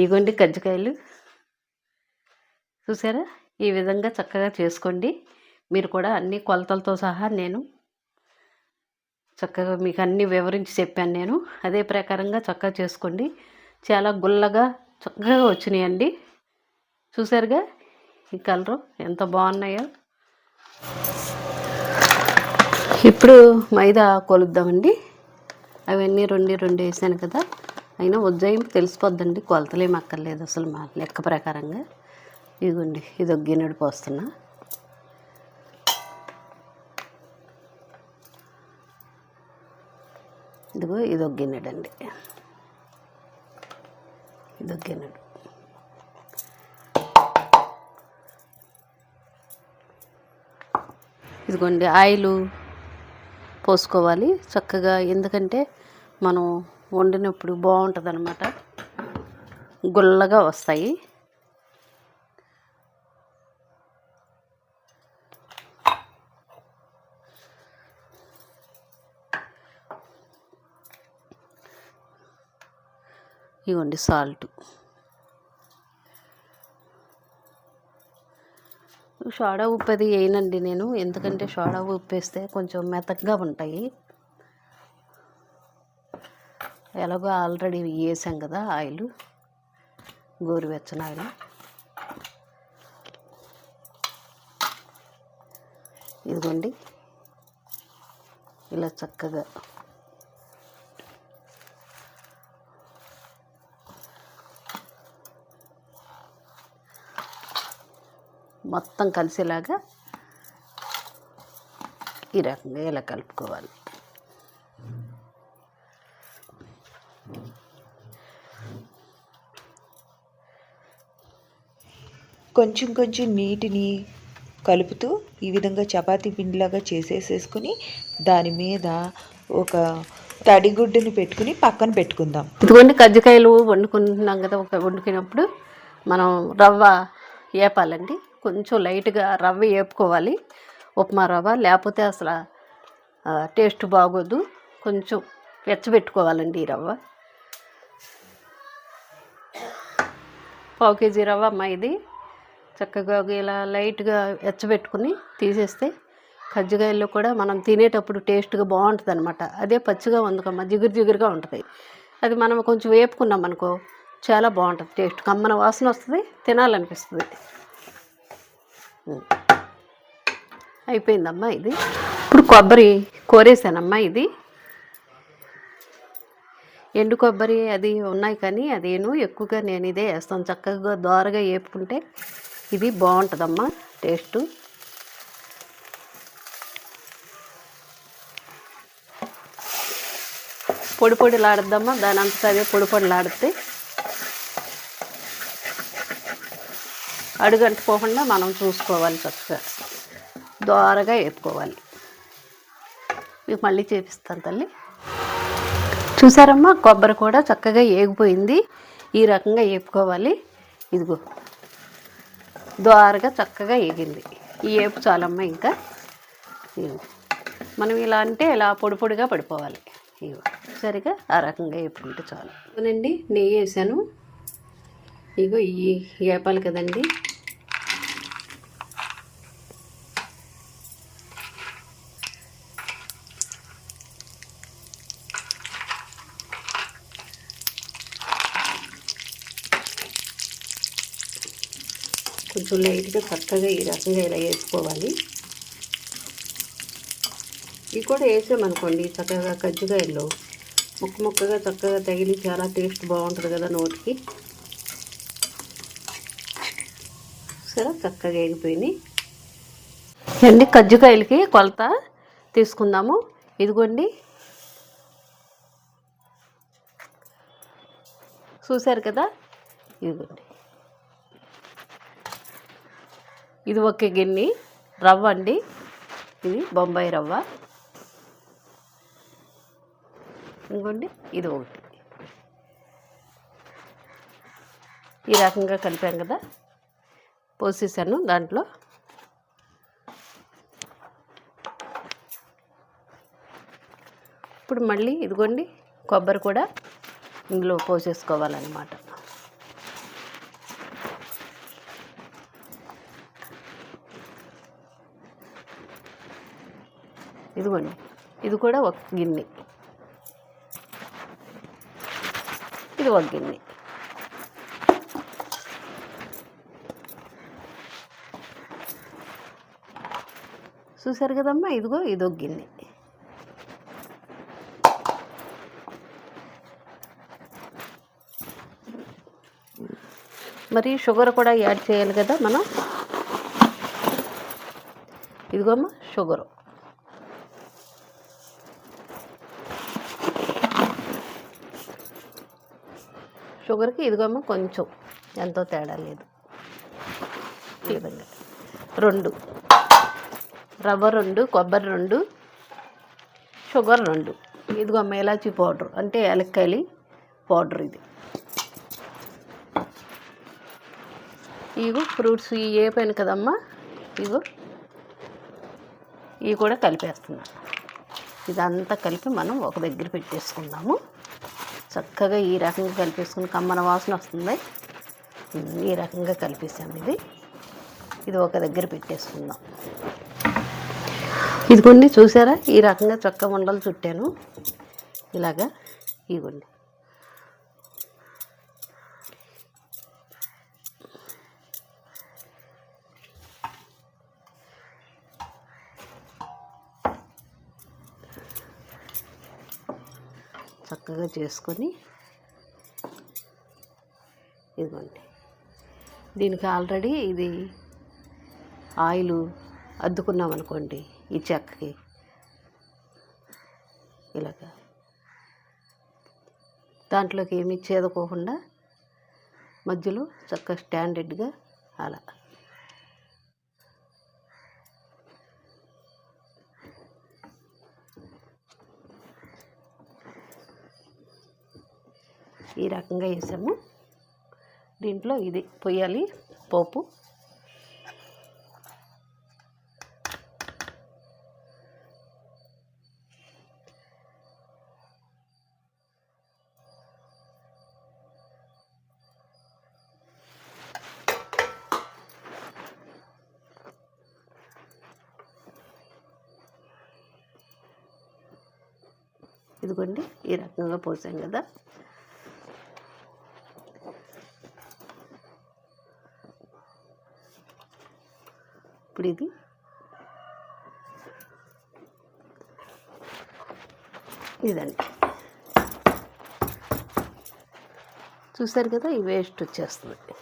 ఇగోండి కజ్జికాయలు చూసారా? ఈ విధంగా చక్కగా చేసుకోండి. మీరు కూడా అన్ని కొలతలతో సహా నేను చక్కగా మీకు అన్నీ వివరించి చెప్పాను. నేను అదే ప్రకారంగా చక్కగా చేసుకోండి. చాలా గుల్లగా చక్కగా వచ్చినాయండి. చూసారుగా ఈ కలరు ఎంత బాగున్నాయో. ఇప్పుడు మైదా కొలుద్దామండి. అవన్నీ రెండు వేసాను కదా, అయినా ఉజ్జాయింపు తెలిసిపోద్దండి, కొలతలేం అక్కర్లేదు అసలు మా లెక్క ప్రకారంగా. ఇదిగోండి ఇది ఒక గిన్నెడు పోస్తున్నా. ఇదిగో ఇది ఒక గిన్నెడు అండి, ఇది ఒక గిన్నెడు. ఇదిగోండి ఆయిల్ పోసుకోవాలి చక్కగా, ఎందుకంటే మనం వండినప్పుడు బాగుంటుంది అన్నమాట, గుల్లగా వస్తాయి. ఇవ్వండి సాల్ట్, సోడా ఉప్పు అది వేయనండి నేను, ఎందుకంటే సోడా ఉప్పు వేస్తే కొంచెం మెత్తగా ఉంటాయి. ఎలాగో ఆల్రెడీ వేసాం కదా ఆయిల్, గోరువెచ్చని ఆయిల్. ఇదిగోండి ఇలా చక్కగా మొత్తం కలిసేలాగా ఈ రకంగా ఇలా కలుపుకోవాలి. కొంచెం కొంచెం నీటిని కలుపుతూ ఈ విధంగా చపాతీ పిండిలాగా చేసేసుకుని దాని మీద ఒక తడిగుడ్డుని పెట్టుకుని పక్కన పెట్టుకుందాం. ఇదిగోండి కజ్జికాయలు వండుకుంటున్నాం కదా, వండుకున్నప్పుడు మనం రవ్వ వేపాలండి. కొంచెం లైట్గా రవ్వ వేపుకోవాలి, ఉప్మా రవ్వ, లేకపోతే అసలు టేస్ట్ బాగోదు. కొంచెం వెచ్చబెట్టుకోవాలండి ఈ రవ్వ. పావు కేజీ రవ్వ అమ్మ ఇది. చక్కగా ఇలా లైట్గా వెచ్చబెట్టుకుని తీసేస్తే కజ్జికాయల్లో కూడా మనం తినేటప్పుడు టేస్ట్గా బాగుంటుంది అనమాట. అదే పచ్చిగా వండుకమ్మ జిగురుగా ఉంటుంది. అది మనం కొంచెం వేపుకున్నాం అనుకో చాలా బాగుంటుంది, టేస్ట్ కమ్మన వాసన వస్తుంది, తినాలనిపిస్తుంది. అయిపోయిందమ్మా ఇది. ఇప్పుడు కొబ్బరి కోరేసానమ్మా. ఇది ఎండు కొబ్బరి అది ఉన్నాయి కానీ అదేను ఎక్కువగా నేను ఇదే వేస్తాను. చక్కగా దోరగా వేపుకుంటే ఇది బాగుంటుందమ్మా టేస్టు. పొడిలాడుద్దామా, దాని అంతటా అదే పొడిలాడితే అడుగంటుకోకుండా మనం చూసుకోవాలి, చక్కగా దోరగా వేపుకోవాలి. మీకు మళ్ళీ చేపిస్తాను తల్లి. చూసారమ్మా కొబ్బరి కూడా చక్కగా ఏగిపోయింది. ఈ రకంగా వేపుకోవాలి. ఇదిగో దోరగా చక్కగా ఏగింది. ఈ వేపు చాలమ్మా. ఇంకా మనం ఇలా అంటే ఇలా పొడిగా పడిపోవాలి. ఇగో సరిగా ఆ రకంగా వేపుకుంటే చాలు. అవునండి నెయ్యి వేసాను. ఇగో ఈ వేపాలి కదండి. కొంచెం లైట్గా చక్కగా ఈ రకంగా ఇలా వేసుకోవాలి. ఇవి కూడా వేసామనుకోండి చక్కగా కజ్జికాయల్లో ముక్కగా చక్కగా తగిలి చాలా టేస్ట్ బాగుంటుంది కదా నోటికి. సరే చక్కగా వేగిపోయినాయి అండి. కజ్జికాయలకి కొలత తీసుకుందాము. ఇదిగోండి చూసారు కదా, ఇదిగోండి ఇది ఒక గిన్నె రవ్వ అండి. ఇది బొంబాయి రవ్వ. ఇంకోండి ఇది ఒకటి. ఈ రకంగా కలిపాం కదా, పోసేసాను దాంట్లో. ఇప్పుడు మళ్ళీ ఇదిగోండి కొబ్బరి కూడా ఇందులో పోసేసుకోవాలన్నమాట. ఇదిగోండి, ఇది కూడా ఒక గిన్నె, ఇది ఒక గిన్నె. చూసారు కదమ్మా, ఇదిగో ఇదొక గిన్నె. మరి షుగర్ కూడా యాడ్ చేయాలి కదా మనం. ఇదిగో అమ్మ షుగరు. షుగర్కి ఇదిగోమ్మ కొంచెం, ఎంతో తేడా లేదు. ఈ విధంగా 2 రవ్వ, 2 కొబ్బరి, 2 షుగర్ 2. ఇదిగోమ్మ ఇలాచీ పౌడర్, అంటే యాలక్కాయలు పౌడర్. ఇది ఇగో ఫ్రూట్స్ ఇవి వేపాను కదమ్మా, ఇగో ఇవి కూడా కలిపేస్తున్నా. ఇదంతా కలిపి మనం ఒక దగ్గర పెట్టేసుకుందాము. చక్కగా ఈ రకంగా కలిపేసుకుని కమ్మన వాసన వస్తుంది. ఈ రకంగా కలిపేసాము. ఇది ఒక దగ్గర పెట్టేసుకుందాం. ఇదిగోండి చూసారా, ఈ రకంగా చక్క ఉండలు చుట్టాను ఇలాగా. ఇదిగోండి చక్కగా చేసుకొని, ఇదిగోండి దీనికి ఆల్రెడీ ఇది ఆయిల్ అద్దుకున్నాం అనుకోండి ఈ చెక్కకి. ఇలాగా దాంట్లోకి ఏమి చేదుకోకుండా మధ్యలో చక్కగా స్టాండర్డ్గా అలా ఈ రకంగా వేసాము. దీంట్లో ఇది పొయ్యాలి పోపు. ఇదిగోండి ఈ రకంగా పోసాం కదా. ఇప్పుడు ఇదండి చూసారు కదా, ఈ వేస్ట్ వచ్చేస్తుంది.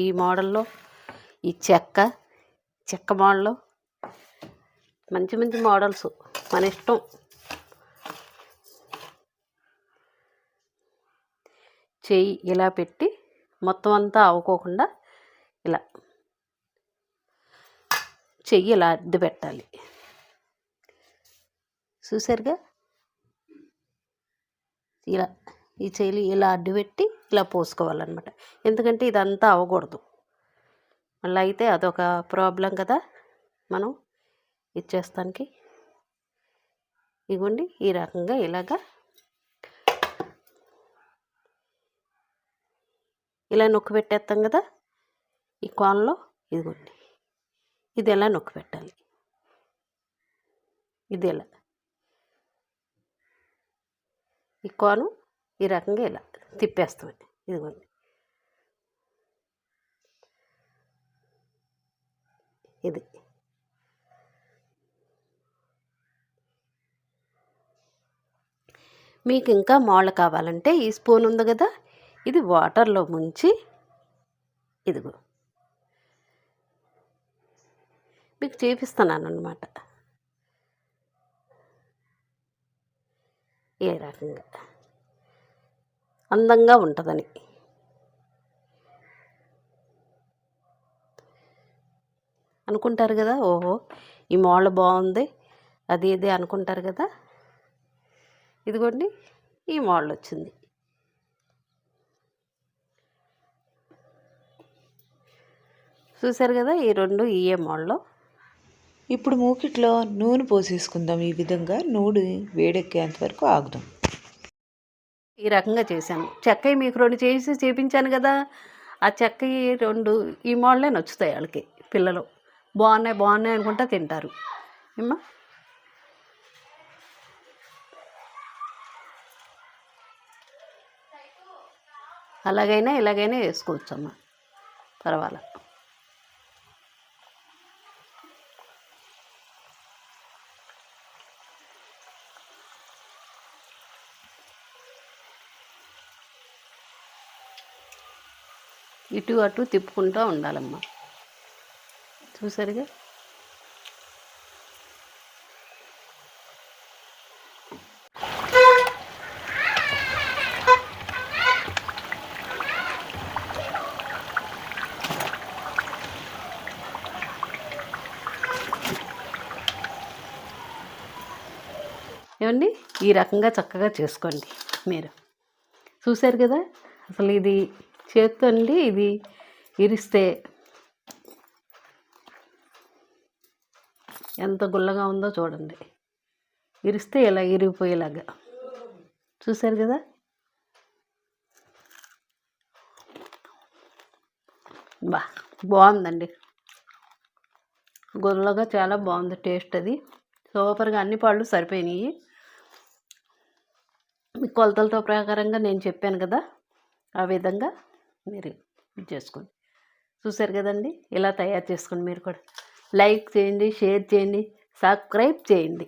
ఈ మోడల్లో, ఈ చెక్క మోడల్లో మంచి మంచి మోడల్స్ మన ఇష్టం. చెయ్యి ఇలా పెట్టి మొత్తం అంతా అవ్వకోకుండా ఇలా చెయ్యి ఇలా అడ్డు పెట్టాలి. చూసారుగా, ఇలా ఈ చెయ్యి ఇలా అడ్డు పెట్టి ఇలా పోసుకోవాలన్నమాట. ఎందుకంటే ఇదంతా అవ్వకూడదు, మళ్ళీ అయితే అదొక ప్రాబ్లం కదా మనం ఇచ్చేస్తానికి. ఇగోండి ఈ రకంగా ఇలాగా ఇలా నొక్కి పెట్టేస్తాం కదా ఈ కోన్లో. ఇదిగోండి ఇది ఎలా నొక్కి పెట్టాలి, ఇది ఎలా ఈ కోను ఈ రకంగా ఇలా తిప్పేస్తాం. ఇదిగోండి ఇది. మీకు ఇంకా మోళ్ళ కావాలంటే ఈ స్పూన్ ఉంది కదా, ఇది వాటర్లో ముంచి ఇదిగో మీకు చూపిస్తున్నాను అన్నమాట. ఏ రకంగా అందంగా ఉంటుందని. అనుకుంటారు కదా, ఓహో ఈ మోడల్ బాగుంది అది ఇది అనుకుంటారు కదా. ఇదిగోండి ఈ మోడల్ వచ్చింది. చూసారు కదా, ఈ రెండు ఈఏ మోడల్. ఇప్పుడు మూకిట్లో నూనె పోసేసుకుందాం. ఈ విధంగా నూనె వేడెక్కేంత వరకు ఆగుదాం. ఈ రకంగా చేశాను. చెక్కయి మీకు 2 చేసి చేపించాను కదా, ఆ చెక్కయి 2 ఈ మోడలే నచ్చుతాయి వాళ్ళకి. పిల్లలు బాగున్నాయి బాగున్నాయి అనుకుంటా తింటారు. ఏమ్మా అలాగైనా ఇలాగైనా వేసుకోవచ్చమ్మా, పర్వాలేదు. ఇటు అటు తిప్పుకుంటూ ఉండాలమ్మా. చూసారుగా, ఏమండి ఈ రకంగా చక్కగా చేసుకోండి మీరు. చూసారు కదా, అసలు ఇది చేత్తో అండి ఇది ఇరిస్తే ఎంత గుల్లగా ఉందో చూడండి. ఇరిస్తే ఇలా ఇరిగిపోయేలాగా. చూసారు కదా, బాగుందండి. గుల్లగా చాలా బాగుంది టేస్ట్. అది సూపర్గా అన్ని పాళ్ళు సరిపోయినాయి. మీ కొలతలతో ప్రకారంగా నేను చెప్పాను కదా, ఆ విధంగా మీరు చేసుకోండి. చూసారు కదండి, ఇలా తయారు చేసుకోండి. మీరు కూడా లైక్ చేయండి, షేర్ చేయండి, సబ్స్క్రైబ్ చేయండి.